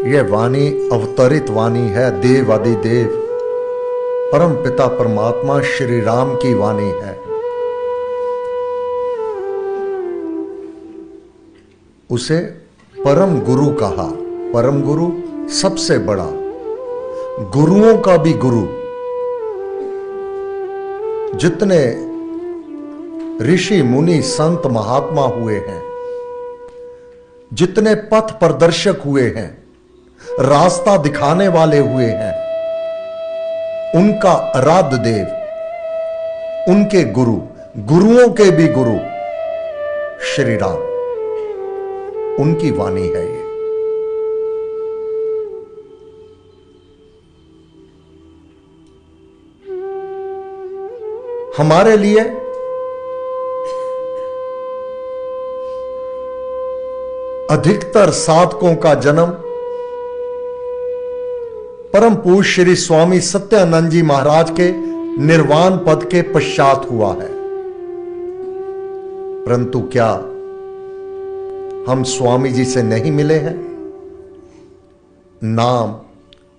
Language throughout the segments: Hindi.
यह वाणी अवतरित वाणी है, देव आदिदेव परम पिता परमात्मा श्री राम की वाणी है। उसे परम गुरु कहा। परम गुरु सबसे बड़ा, गुरुओं का भी गुरु। जितने ऋषि मुनि संत महात्मा हुए हैं, जितने पथ प्रदर्शक हुए हैं, रास्ता दिखाने वाले हुए हैं, उनका आराध्य देव, उनके गुरु, गुरुओं के भी गुरु श्री राम, उनकी वाणी है ये। हमारे लिए अधिकतर साधकों का जन्म परम पूज्य श्री स्वामी सत्यानंद जी महाराज के निर्वाण पद के पश्चात हुआ है। परंतु क्या हम स्वामी जी से नहीं मिले हैं? नाम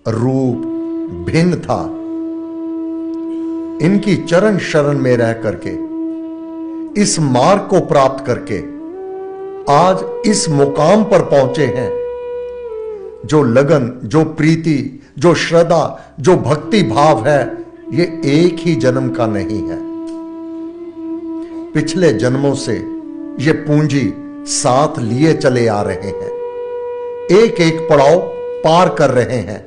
रूप भिन्न था। इनकी चरण शरण में रह करके, इस मार्ग को प्राप्त करके आज इस मुकाम पर पहुंचे हैं। जो लगन, जो प्रीति, जो श्रद्धा, जो भक्ति भाव है, ये एक ही जन्म का नहीं है। पिछले जन्मों से ये पूंजी साथ लिए चले आ रहे हैं, एक एक पड़ाव पार कर रहे हैं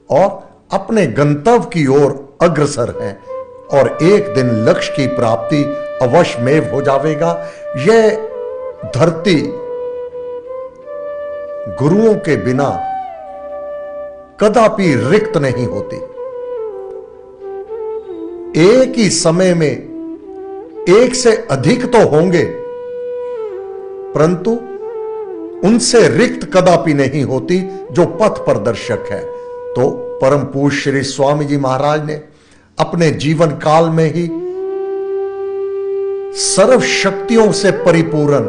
और अपने गंतव्य की ओर अग्रसर हैं। और एक दिन लक्ष्य की प्राप्ति अवश्य में हो जाएगा। यह धरती गुरुओं के बिना कदापि रिक्त नहीं होती। एक ही समय में एक से अधिक तो होंगे, परंतु उनसे रिक्त कदापि नहीं होती जो पथ प्रदर्शक है। तो परम पूज्य श्री स्वामी जी महाराज ने अपने जीवन काल में ही सर्व शक्तियों से परिपूर्ण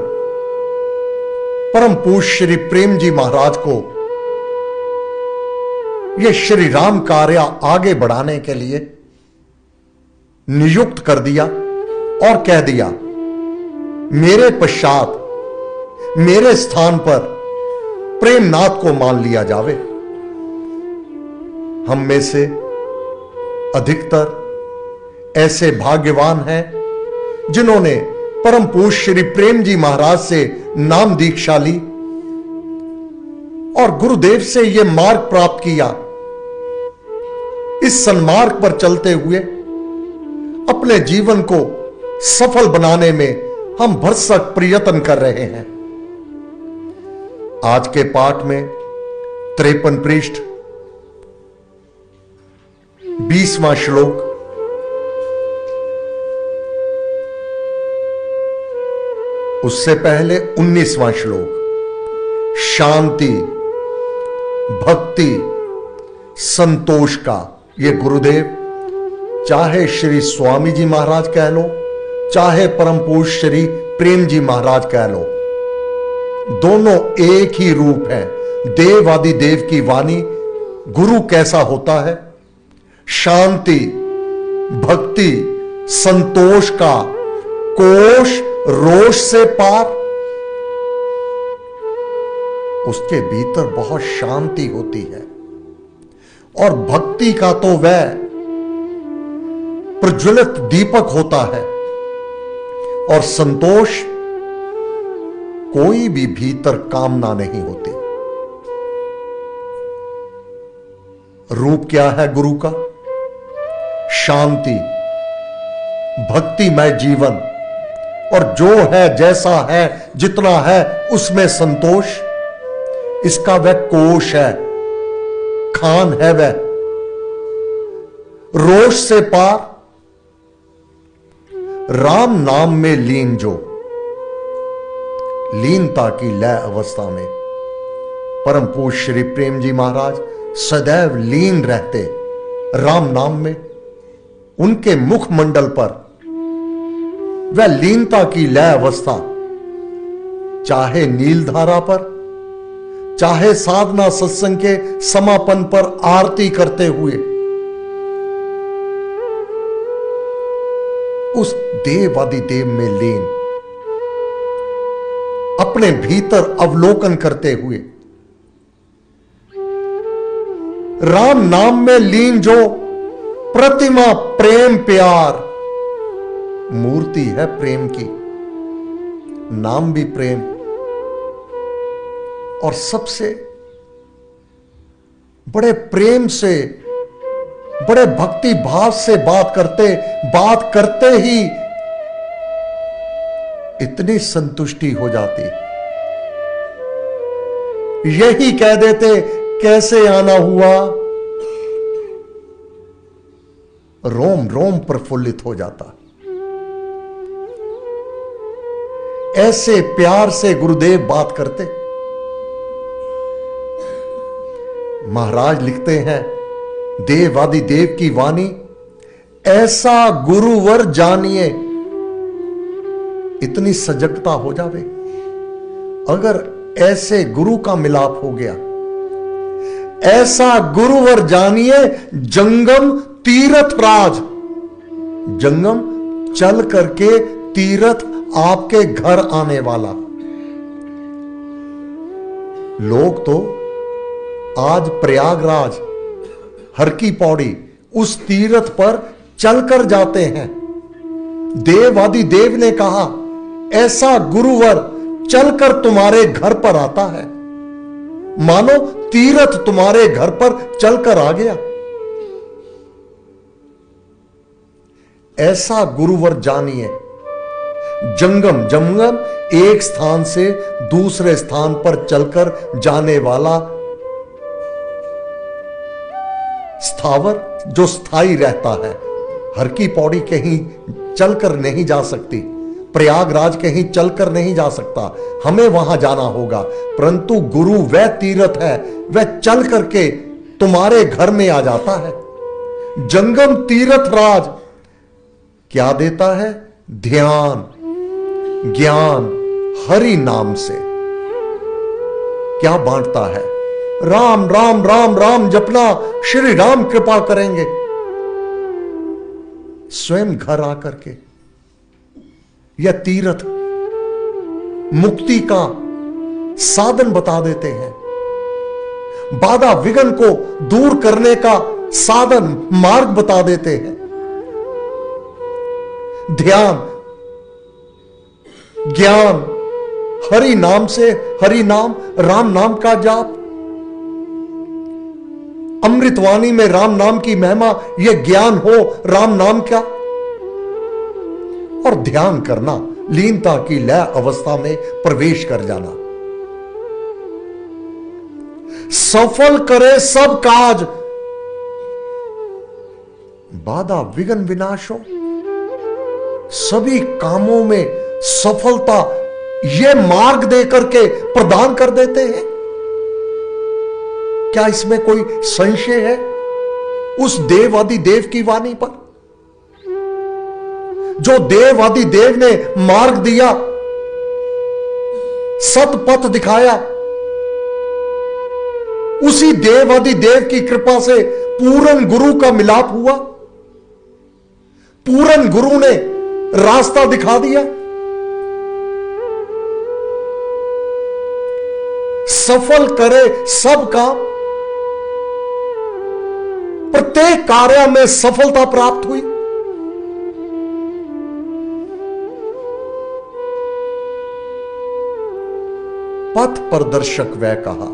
परम पूज्य श्री प्रेम जी महाराज को यह श्री राम कार्य आगे बढ़ाने के लिए नियुक्त कर दिया और कह दिया, मेरे पश्चात मेरे स्थान पर प्रेमनाथ को मान लिया जावे। हम में से अधिकतर ऐसे भाग्यवान हैं जिन्होंने परम पूज्य श्री प्रेम जी महाराज से नाम दीक्षा ली और गुरुदेव से यह मार्ग प्राप्त किया। इस सन्मार्ग पर चलते हुए अपने जीवन को सफल बनाने में हम भरसक प्रयत्न कर रहे हैं। आज के पाठ में 53 पृष्ठ 20वां श्लोक, उससे पहले 19वां श्लोक, शांति भक्ति संतोष का ये गुरुदेव, चाहे श्री स्वामी जी महाराज कह लो, चाहे परम पूज्य श्री प्रेम जी महाराज कह लो, दोनों एक ही रूप है। देव आदि देव की वाणी। गुरु कैसा होता है? शांति भक्ति संतोष का कोश, रोष से पार। उसके भीतर बहुत शांति होती है। और भक्ति का तो वह प्रज्वलित दीपक होता है। और संतोष, कोई भी भीतर कामना नहीं होती। रूप क्या है गुरु का? शांति भक्तिमय जीवन, और जो है जैसा है जितना है उसमें संतोष। इसका वह कोश है, खान है वह। रोष से पार, राम नाम में लीन जो, लीनता की लय अवस्था में परम पूज्य श्री प्रेम जी महाराज सदैव लीन रहते राम नाम में। उनके मुखमंडल पर वह लीनता की लय अवस्था, चाहे नीलधारा पर, चाहे साधना सत्संग के समापन पर आरती करते हुए उस देवादिदेव में लीन, अपने भीतर अवलोकन करते हुए राम नाम में लीन जो प्रतिमा प्रेम प्यार, मूर्ति है प्रेम की, नाम भी प्रेम, और सबसे बड़े प्रेम से बड़े भक्ति भाव से बात करते ही इतनी संतुष्टि हो जाती, यही कह देते कैसे आना हुआ, रोम रोम प्रफुल्लित हो जाता। ऐसे प्यार से गुरुदेव बात करते। महाराज लिखते हैं, देवादिदेव की वाणी ऐसा गुरुवर जानिए, इतनी सजगता हो जावे अगर ऐसे गुरु का मिलाप हो गया। ऐसा गुरुवर जानिए जंगम तीरथ राज, जंगम चल करके तीरथ आपके घर आने वाला। लोग तो आज प्रयागराज हर की पौड़ी उस तीरथ पर चलकर जाते हैं। देवादिदेव ने कहा ऐसा गुरुवर चलकर तुम्हारे घर पर आता है, मानो तीरथ तुम्हारे घर पर चलकर आ गया। ऐसा गुरुवर जानिए, जंगम जंगम एक स्थान से दूसरे स्थान पर चलकर जाने वाला स्थावर जो स्थायी रहता है। हर की पौड़ी कहीं चलकर नहीं जा सकती, प्रयागराज कहीं चलकर नहीं जा सकता, हमें वहां जाना होगा। परंतु गुरु वह तीर्थ है, वह चल करके तुम्हारे घर में आ जाता है। जंगम तीर्थ राज क्या देता है? ध्यान ज्ञान हरि नाम से। क्या बांटता है? राम राम राम राम जपना, श्री राम कृपा करेंगे। स्वयं घर आकर के यह तीर्थ मुक्ति का साधन बता देते हैं, बाधा विघ्न को दूर करने का साधन मार्ग बता देते हैं। ध्यान ज्ञान हरि नाम से, हरि नाम राम नाम का जाप, अमृतवाणी में राम नाम की महिमा, यह ज्ञान हो राम नाम का, और ध्यान करना, लीनता की लय अवस्था में प्रवेश कर जाना। सफल करे सब काज, बाधा विघ्न विनाश हो, सभी कामों में सफलता यह मार्ग देकर के प्रदान कर देते हैं। क्या इसमें कोई संशय है उस देवादिदेव की वाणी पर? जो देवादिदेव ने मार्ग दिया, सतपथ दिखाया, उसी देवादिदेव की कृपा से पूर्ण गुरु का मिलाप हुआ। पूर्ण गुरु ने रास्ता दिखा दिया। सफल करे सब काम, प्रत्येक कार्य में सफलता प्राप्त हुई। पथ प्रदर्शक वह कहा,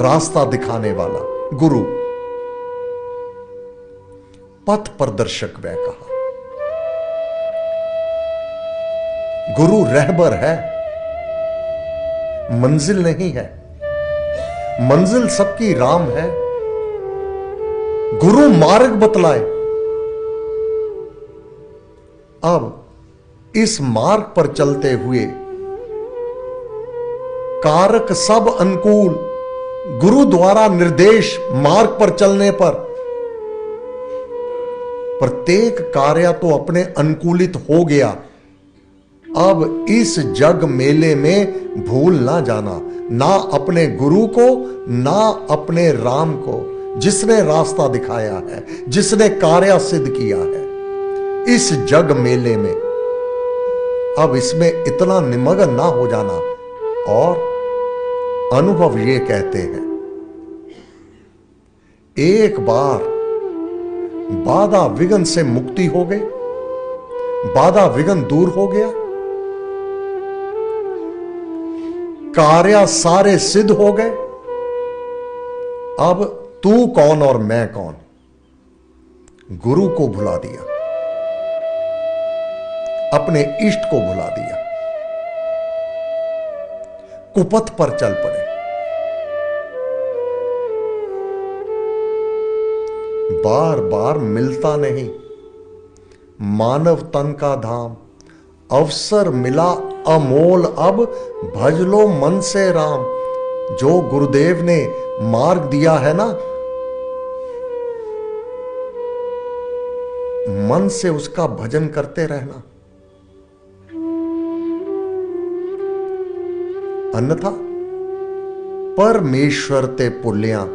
रास्ता दिखाने वाला गुरु, पथ प्रदर्शक वह कहा। गुरु रहबर है, मंजिल नहीं है। मंजिल सबकी राम है, गुरु मार्ग बतलाए। अब इस मार्ग पर चलते हुए कारक सब अनुकूल, गुरु द्वारा निर्देश मार्ग पर चलने पर प्रत्येक कार्य तो अपने अनुकूलित हो गया। अब इस जग मेले में भूल ना जाना, ना अपने गुरु को, ना अपने राम को, जिसने रास्ता दिखाया है, जिसने कार्य सिद्ध किया है। इस जग मेले में अब इसमें इतना निमग्न ना हो जाना। और अनुभव ये कहते हैं, एक बार बाधा विघ्न से मुक्ति हो गई, बाधा विघ्न दूर हो गया, कार्य सारे सिद्ध हो गए। अब तू कौन और मैं कौन, गुरु को भुला दिया, अपने इष्ट को भुला दिया, कुपथ पर चल पड़े। बार बार मिलता नहीं मानव तन का धाम, अवसर मिला अमोल, अब भज लो मन से राम। जो गुरुदेव ने मार्ग दिया है ना, मन से उसका भजन करते रहना, अन्यथा परमेश्वर ते पुल्या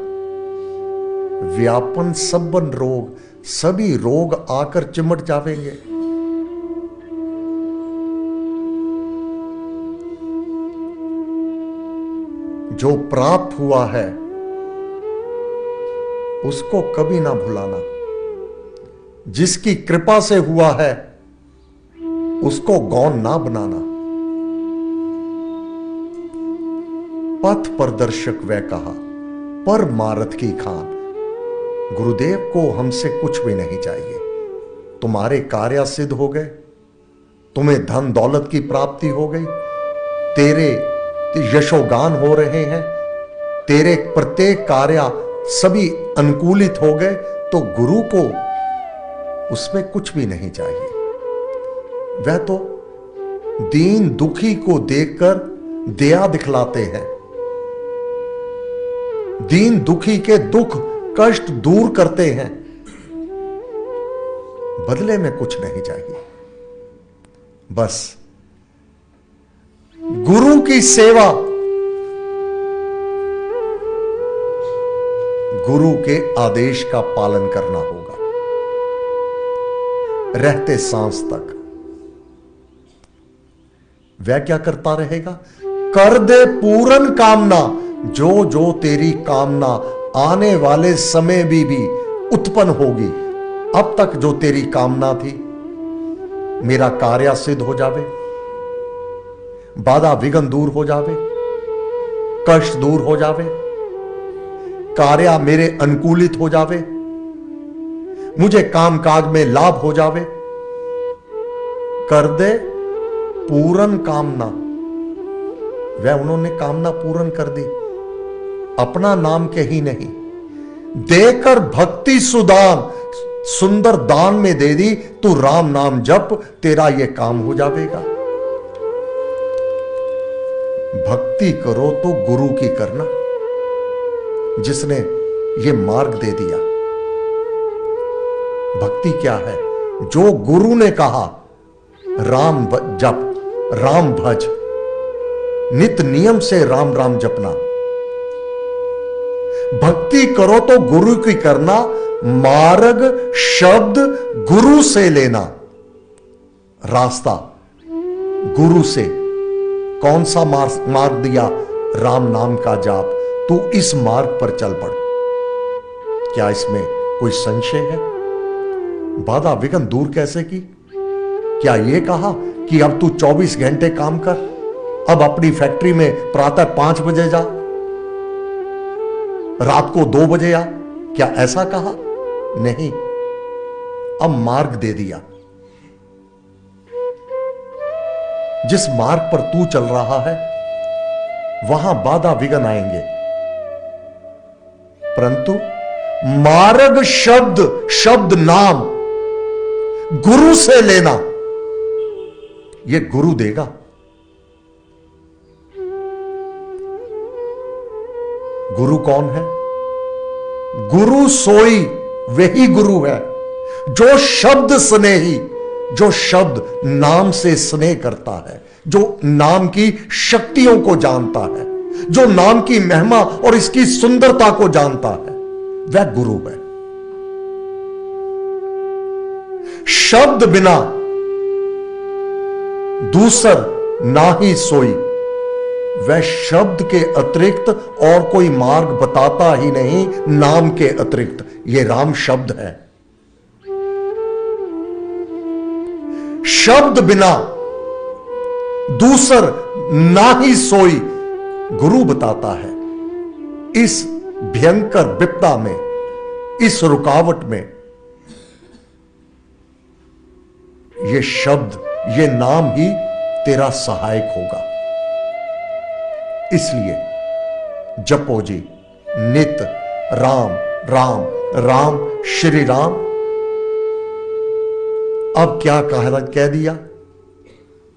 व्यापन सबन रोग, सभी रोग आकर चिमट जावेंगे। जो प्राप्त हुआ है उसको कभी ना भुलाना, जिसकी कृपा से हुआ है उसको गौण ना बनाना। पथ प्रदर्शक वह कहा पर मारत की खान, गुरुदेव को हमसे कुछ भी नहीं चाहिए। तुम्हारे कार्य सिद्ध हो गए, तुम्हें धन दौलत की प्राप्ति हो गई, तेरे यशोगान हो रहे हैं, तेरे प्रत्येक कार्य सभी अनुकूलित हो गए, तो गुरु को उसमें कुछ भी नहीं चाहिए। वह तो दीन दुखी को देखकर दया दिखलाते हैं, दीन दुखी के दुख कष्ट दूर करते हैं, बदले में कुछ नहीं चाहिए। बस गुरु की सेवा, गुरु के आदेश का पालन करना होगा रहते सांस तक। वह क्या करता रहेगा? कर दे पूर्ण कामना, जो जो तेरी कामना आने वाले समय भी उत्पन्न होगी। अब तक जो तेरी कामना थी, मेरा कार्य सिद्ध हो जावे, बाधा विघ्न दूर हो जावे, कष्ट दूर हो जावे, कार्य मेरे अनुकूलित हो जावे, मुझे काम काज में लाभ हो जावे। कर दे पूर्ण कामना। वह उन्होंने कामना पूर्ण कर दी, अपना नाम के ही नहीं, देकर भक्ति सुदान, सुंदर दान में दे दी। तू राम नाम जप, तेरा यह काम हो जाएगा। भक्ति करो तो गुरु की करना, जिसने ये मार्ग दे दिया। भक्ति क्या है? जो गुरु ने कहा राम जप, राम भज, नित नियम से राम राम जपना। भक्ति करो तो गुरु की करना, मार्ग शब्द गुरु से लेना, रास्ता गुरु से। कौन सा मार्ग दिया? राम नाम का जाप। तू इस मार्ग पर चल पड़। क्या इसमें कोई संशय है? बाधा विघ्न दूर कैसे की? क्या यह कहा कि अब तू 24 घंटे काम कर, अब अपनी फैक्ट्री में प्रातः 5 बजे जा, रात को 2 बजे आ? क्या ऐसा कहा? नहीं। अब मार्ग दे दिया। जिस मार्ग पर तू चल रहा है वहां बाधा विघ्न आएंगे, परंतु मार्ग शब्द, शब्द नाम गुरु से लेना, यह गुरु देगा। गुरु कौन है? गुरु सोई वही गुरु है जो शब्द स्नेही, जो शब्द नाम से स्नेह करता है, जो नाम की शक्तियों को जानता है। जो नाम की महिमा और इसकी सुंदरता को जानता है, वह गुरु है। शब्द बिना दूसर ना ही सोई, वह शब्द के अतिरिक्त और कोई मार्ग बताता ही नहीं, नाम के अतिरिक्त। यह राम शब्द है। शब्द बिना दूसर ना ही सोई, गुरु बताता है। इस भयंकर विपदा में, इस रुकावट में, ये शब्द, ये नाम ही तेरा सहायक होगा। इसलिए जपो जी नित राम राम राम श्री राम। अब क्या कह दिया?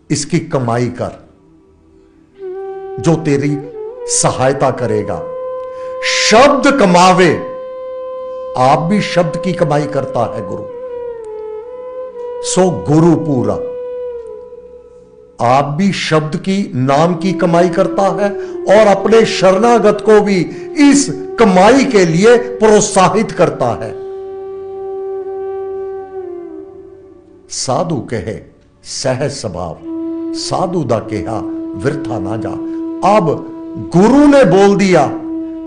इसकी कमाई कर, जो तेरी सहायता करेगा। शब्द कमावे, आप भी शब्द की कमाई करता है गुरु। सो गुरु पूरा, आप भी शब्द की, नाम की कमाई करता है और अपने शरणागत को भी इस कमाई के लिए प्रोत्साहित करता है। साधु कहे सहज स्वभाव, साधु दा कहा वृथा ना जा। अब गुरु ने बोल दिया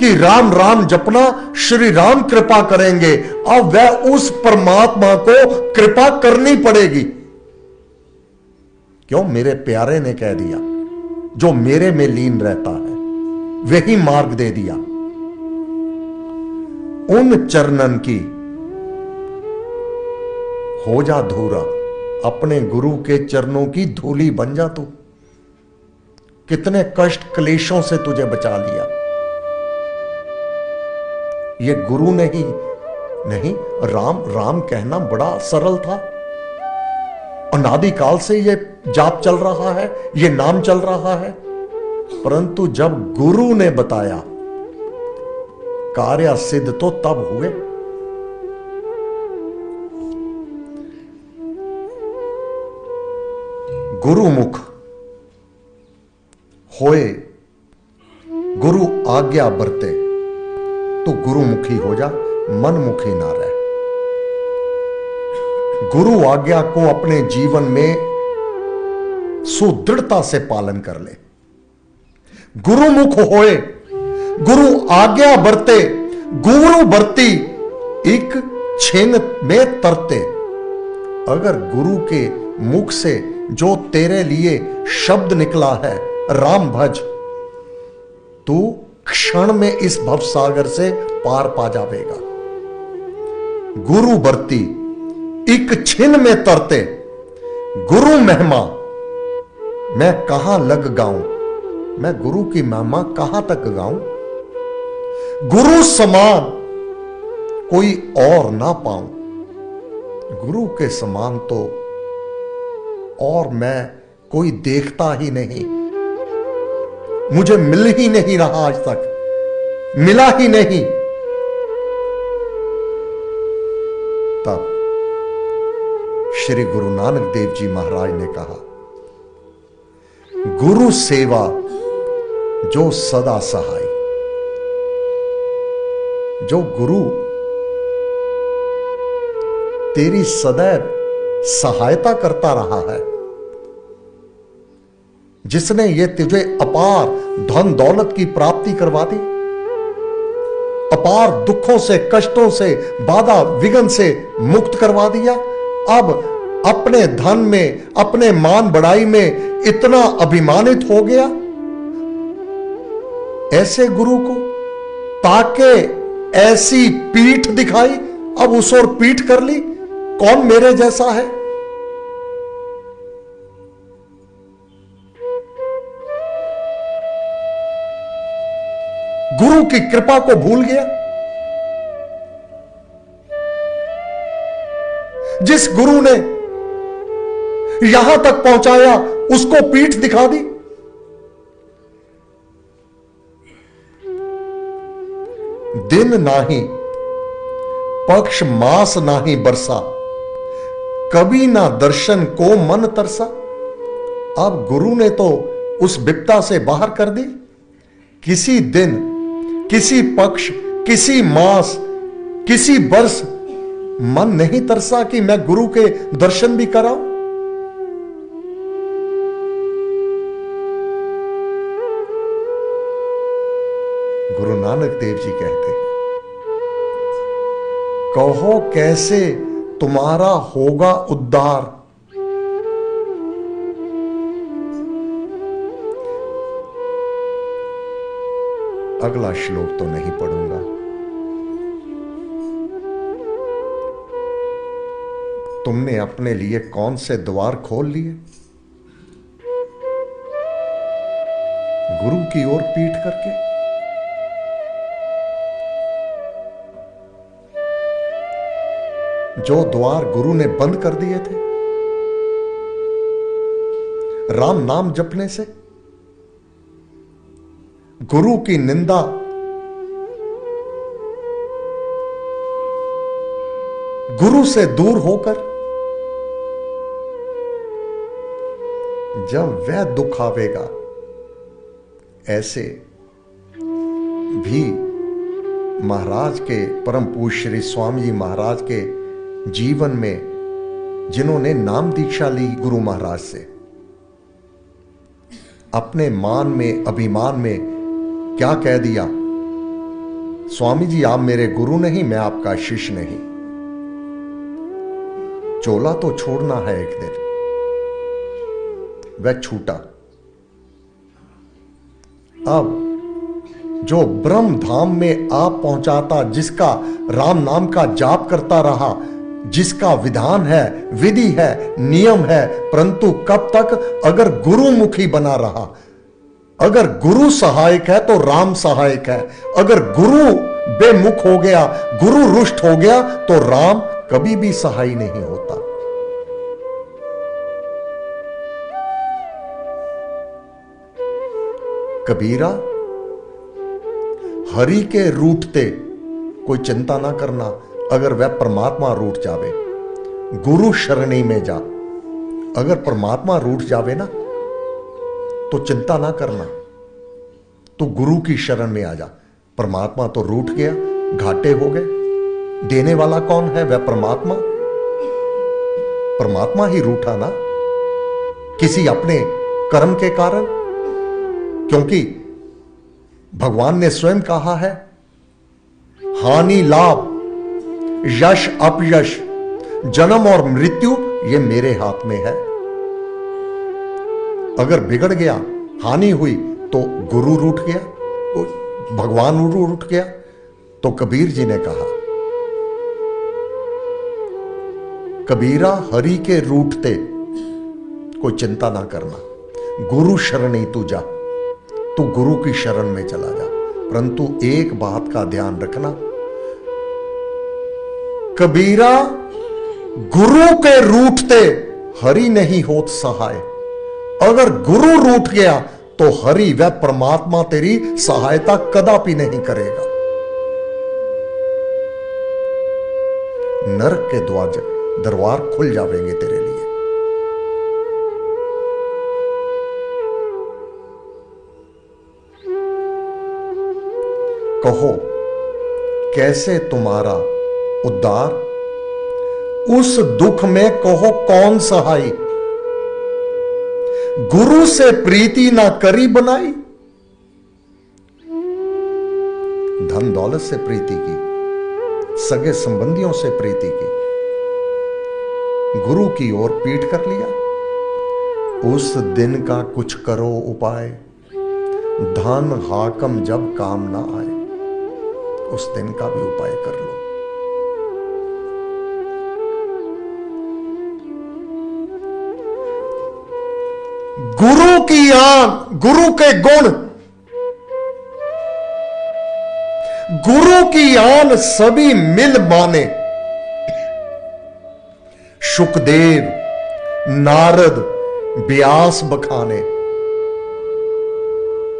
कि राम राम जपना, श्री राम कृपा करेंगे। अब वह उस परमात्मा को कृपा करनी पड़ेगी। क्यों? मेरे प्यारे ने कह दिया, जो मेरे में लीन रहता है वही मार्ग दे दिया। उन चरणन की हो जा धूरा, अपने गुरु के चरणों की धूली बन जा तू। कितने कष्ट क्लेशों से तुझे बचा लिया। ये गुरु ने ही नहीं, राम राम कहना बड़ा सरल था। अनादिकाल से ये जाप चल रहा है, ये नाम चल रहा है। परंतु जब गुरु ने बताया, कार्य सिद्ध तो तब हुए। गुरुमुख होए, गुरु आज्ञा बरते, तो गुरुमुखी हो जा, मनमुखी ना रहे। गुरु आज्ञा को अपने जीवन में सुदृढ़ता से पालन कर ले। गुरुमुख होए, गुरु आज्ञा बरते, गुरु बरती एक छिन में तरते। अगर गुरु के मुख से जो तेरे लिए शब्द निकला है, राम भज, तू क्षण में इस भवसागर से पार पा जाएगा। गुरु बरती एक छिन में तरते, गुरु महिमा मैं कहां लग गाऊं, मैं गुरु की महिमा कहां तक गाऊं। गुरु समान कोई और ना पाऊं, गुरु के समान तो और मैं कोई देखता ही नहीं, मुझे मिल ही नहीं रहा, आज तक मिला ही नहीं। तब श्री गुरु नानक देव जी महाराज ने कहा, गुरु सेवा जो सदा सहाय। जो गुरु तेरी सदैव सहायता करता रहा है, जिसने ये तुझे अपार धन दौलत की प्राप्ति करवा दी, अपार दुखों से, कष्टों से, बाधा विघ्न से मुक्त करवा दिया, अब अपने धन में, अपने मान बढ़ाई में इतना अभिमानित हो गया। ऐसे गुरु को ताके ऐसी पीठ दिखाई, अब उस और पीठ कर ली, कौन मेरे जैसा है। गुरु की कृपा को भूल गया। जिस गुरु ने यहां तक पहुंचाया, उसको पीठ दिखा दी। दिन नाही पक्ष मास नाही बरसा, कभी ना दर्शन को मन तरसा। अब गुरु ने तो उस विपदा से बाहर कर दी किसी दिन, किसी पक्ष, किसी मास, किसी वर्ष मन नहीं तरसा कि मैं गुरु के दर्शन भी कराऊं? गुरु नानक देव जी कहते हैं, कहो कैसे तुम्हारा होगा उद्धार। अगला श्लोक तो नहीं पढ़ूंगा। तुमने अपने लिए कौन से द्वार खोल लिए? गुरु की ओर पीठ करके। जो द्वार गुरु ने बंद कर दिए थे राम नाम जपने से, गुरु की निंदा, गुरु से दूर होकर, जब वह दुख आवेगा, ऐसे भी महाराज के परम पूज्य श्री स्वामी जी महाराज के जीवन में जिन्होंने नाम दीक्षा ली गुरु महाराज से, अपने मान में, अभिमान में क्या कह दिया, स्वामी जी आप मेरे गुरु नहीं, मैं आपका शिष्य नहीं। चोला तो छोड़ना है एक दिन, वह छूटा। अब जो ब्रह्म धाम में आप पहुंचाता, जिसका राम नाम का जाप करता रहा, जिसका विधान है, विधि है, नियम है, परंतु कब तक? अगर गुरुमुखी बना रहा। अगर गुरु सहायक है तो राम सहायक है। अगर गुरु बेमुख हो गया, गुरु रुष्ट हो गया, तो राम कभी भी सहाय नहीं होता। कबीरा, हरि के रूठते कोई चिंता ना करना। अगर वह परमात्मा रूठ जावे, गुरु शरणी में जा। अगर परमात्मा रूठ जावे ना, तो चिंता ना करना, तो गुरु की शरण में आ जा। परमात्मा तो रूठ गया, घाटे हो गए। देने वाला कौन है? वह परमात्मा। परमात्मा ही रूठा ना, किसी अपने कर्म के कारण। क्योंकि भगवान ने स्वयं कहा है, हानि लाभ, यश अपयश, जन्म और मृत्यु ये मेरे हाथ में है। अगर बिगड़ गया, हानि हुई, तो गुरु रूठ गया, भगवान रूठ गया। तो कबीर जी ने कहा, कबीरा हरि के रूठते कोई चिंता ना करना, गुरु शरणी तू जा, तू गुरु की शरण में चला जा। परंतु एक बात का ध्यान रखना, कबीरा गुरु के रूठते हरि नहीं होत सहाय। अगर गुरु रूठ गया तो हरि वह परमात्मा तेरी सहायता कदापि नहीं करेगा। नरक के दरबार खुल जावेंगे तेरे लिए। कहो कैसे तुम्हारा उद्धार, उस दुख में कहो कौन सहाय। गुरु से प्रीति ना करी बनाई, धन दौलत से प्रीति की, सगे संबंधियों से प्रीति की, गुरु की ओर पीठ कर लिया। उस दिन का कुछ करो उपाय, धन हाकम जब काम ना आए, उस दिन का भी उपाय कर लो। गुरु की आन, गुरु के गुण, गुरु की आन सभी मिल माने। शुकदेव, नारद, व्यास बखाने।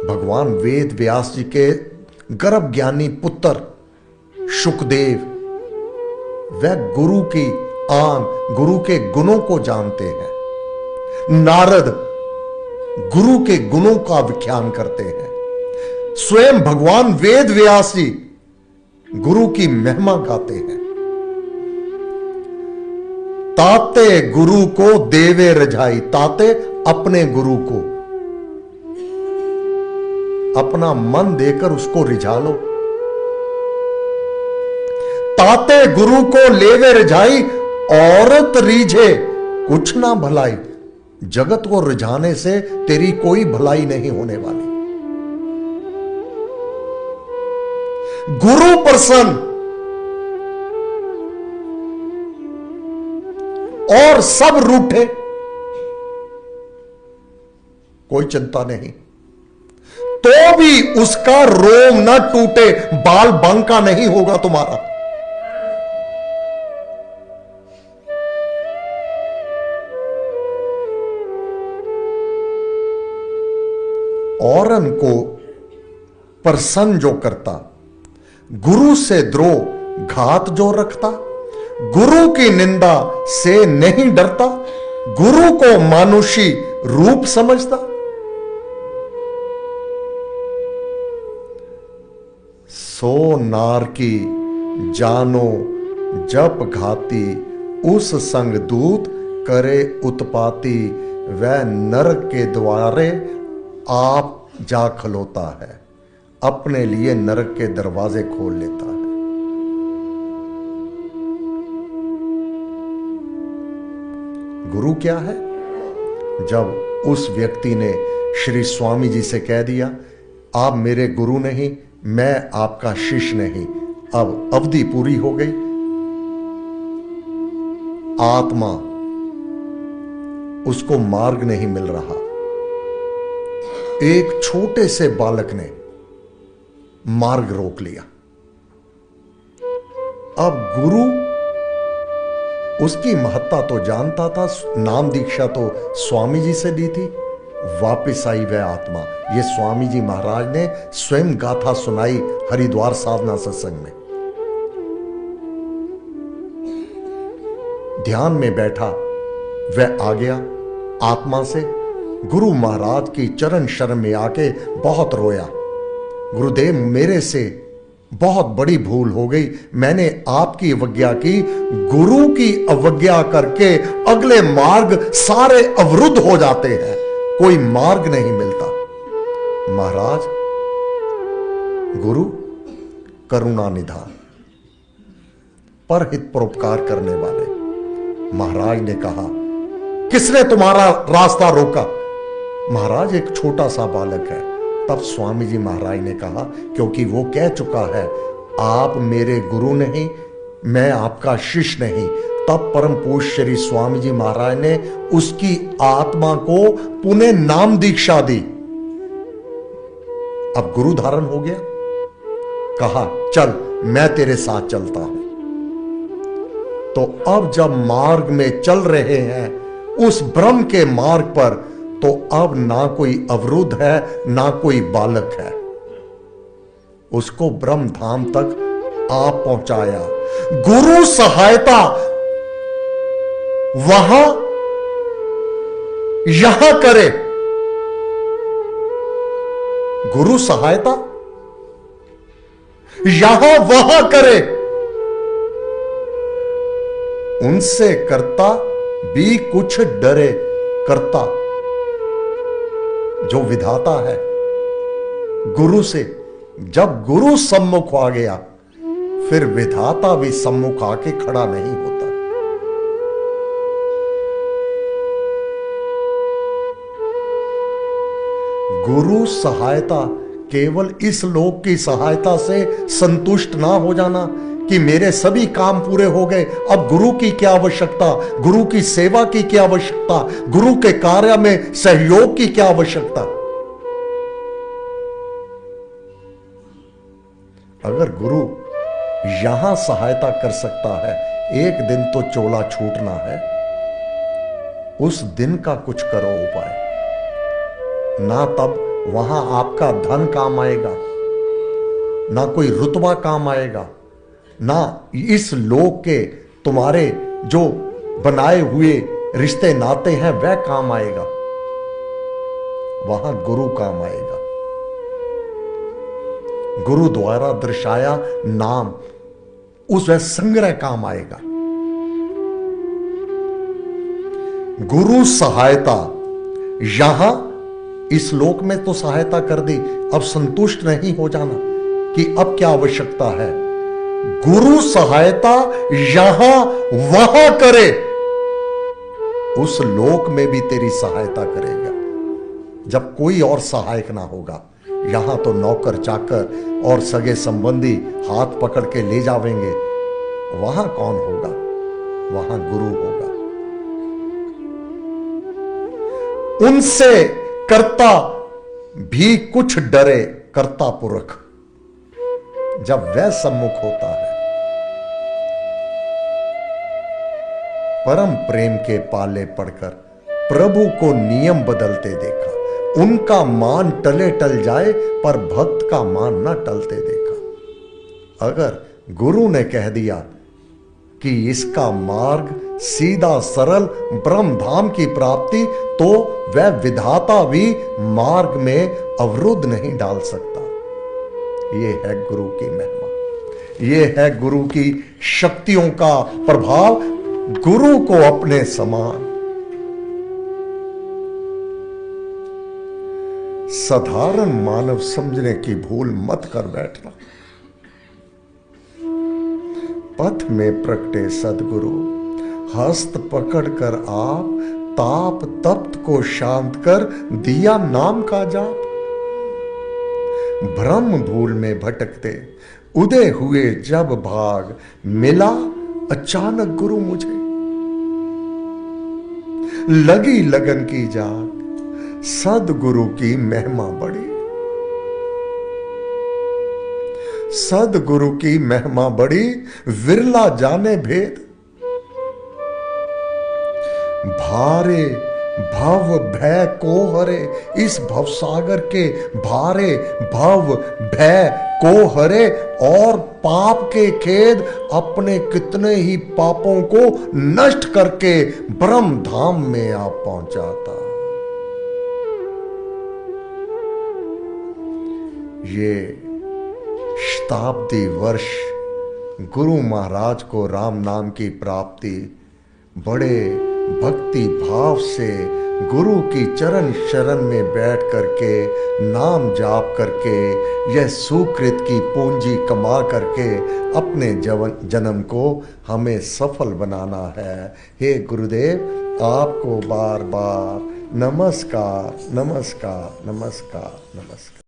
भगवान वेद व्यास जी के गर्भ ज्ञानी पुत्र शुकदेव, वह गुरु की आन, गुरु के गुणों को जानते हैं। नारद गुरु के गुणों का व्याख्यान करते हैं। स्वयं भगवान वेद व्यास जी गुरु की महिमा गाते हैं। ताते गुरु को देवे रजाई, ताते अपने गुरु को, अपना मन देकर उसको रिझा लो। ताते गुरु को लेवे रिझाई, औरत रीझे कुछ ना भलाई। जगत को रिझाने से तेरी कोई भलाई नहीं होने वाली। गुरु प्रसन्न और सब रूठे, कोई चिंता नहीं, तो भी उसका रोम न टूटे, बाल बांका नहीं होगा तुम्हारा। औरन को प्रसन्न जो करता, गुरु से द्रोह घात जो रखता, गुरु की निंदा से नहीं डरता, गुरु को मानुषी रूप समझता। सो नार की जानो जप घाती, उस संग दूत करे उत्पाती, वह नरक के द्वारे आप जा खलोता है, अपने लिए नरक के दरवाजे खोल लेता है। गुरु क्या है? जब उस व्यक्ति ने श्री स्वामी जी से कह दिया, आप मेरे गुरु नहीं, मैं आपका शिष्य नहीं, अब अवधि पूरी हो गई, आत्मा उसको मार्ग नहीं मिल रहा। एक छोटे से बालक ने मार्ग रोक लिया। अब गुरु उसकी महत्ता तो जानता था, नाम दीक्षा तो स्वामी जी से दी थी। वापिस आई वह आत्मा, ये स्वामी जी महाराज ने स्वयं गाथा सुनाई हरिद्वार साधना सत्संग में। ध्यान में बैठा वह आ गया आत्मा से, गुरु महाराज की चरण शरण में आके बहुत रोया। गुरुदेव, मेरे से बहुत बड़ी भूल हो गई, मैंने आपकी अवज्ञा की, गुरु की अवज्ञा करके अगले मार्ग सारे अवरुद्ध हो जाते हैं, कोई मार्ग नहीं मिलता। महाराज, गुरु करुणा निधान, परहित परोपकार करने वाले। महाराज ने कहा, किसने तुम्हारा रास्ता रोका? महाराज, एक छोटा सा बालक है। तब स्वामी जी महाराज ने कहा, क्योंकि वो कह चुका है आप मेरे गुरु नहीं, मैं आपका शिष्य नहीं। तब परम पूज्य श्री स्वामी जी महाराज ने उसकी आत्मा को पुनः नाम दीक्षा दी। अब गुरु धारण हो गया। कहा, चल मैं तेरे साथ चलता हूं। तो अब जब मार्ग में चल रहे हैं, उस ब्रह्म के मार्ग पर, तो अब ना कोई अवरुद्ध है, ना कोई बालक है। उसको ब्रह्म धाम तक आप पहुंचाया। गुरु सहायता वहां यहां करे, गुरु सहायता यहां वहां करे, उनसे करता भी कुछ डरे। करता जो विधाता है, गुरु से जब गुरु सम्मुख आ गया, फिर विधाता भी सम्मुख आके खड़ा नहीं होता। गुरु सहायता केवल इस लोक की सहायता से संतुष्ट ना हो जाना कि मेरे सभी काम पूरे हो गए, अब गुरु की क्या आवश्यकता, गुरु की सेवा की क्या आवश्यकता, गुरु के कार्य में सहयोग की क्या आवश्यकता। अगर गुरु यहां सहायता कर सकता है, एक दिन तो चोला छूटना है, उस दिन का कुछ करो उपाय। ना तब वहां आपका धन काम आएगा, ना कोई रुतबा काम आएगा, ना इस लोक के तुम्हारे जो बनाए हुए रिश्ते नाते हैं वह काम आएगा, वहां गुरु काम आएगा। गुरु द्वारा दर्शाया नाम उस वह संग्रह काम आएगा। गुरु सहायता, यहां इस लोक में तो सहायता कर दी, अब संतुष्ट नहीं हो जाना कि अब क्या आवश्यकता है। गुरु सहायता यहां वहां करे, उस लोक में भी तेरी सहायता करेगा जब कोई और सहायक ना होगा। यहां तो नौकर चाकर और सगे संबंधी हाथ पकड़ के ले जावेंगे, वहां कौन होगा? वहां गुरु होगा। उनसे कर्ता भी कुछ डरे, कर्ता पुरख जब वह सम्मुख होता है। परम प्रेम के पाले पड़कर प्रभु को नियम बदलते देखा, उनका मान टले टल जाए पर भक्त का मान न टलते देखा। अगर गुरु ने कह दिया कि इसका मार्ग सीधा सरल ब्रह्म धाम की प्राप्ति, तो वह विधाता भी मार्ग में अवरुद्ध नहीं डाल सकता। यह है गुरु की महिमा, यह है गुरु की शक्तियों का प्रभाव। गुरु को अपने समान साधारण मानव समझने की भूल मत कर बैठना। पथ में प्रकटे सदगुरु, हस्त पकड़कर आप ताप तप्त को शांत कर दिया नाम का जाप। भ्रम भूल में भटकते उदय हुए जब भाग, मिला अचानक गुरु मुझे। लगी लगन की जाग, सदगुरु की महिमा बड़ी। सदगुरु की महिमा बड़ी, विरला जाने भेद। भारे भव भय को हरे, इस भवसागर के भारे भव भय को हरे, और पाप के खेद अपने कितने ही पापों को नष्ट करके ब्रह्म धाम में आ पहुंचाता। ये शताब्दी वर्ष गुरु महाराज को राम नाम की प्राप्ति बड़े भक्ति भाव से गुरु की चरण शरण में बैठ करके नाम जाप करके यह सुकृत की पूंजी कमा करके अपने जन्म को हमें सफल बनाना है। हे गुरुदेव, आपको बार बार नमस्कार नमस्कार नमस्कार नमस्कार।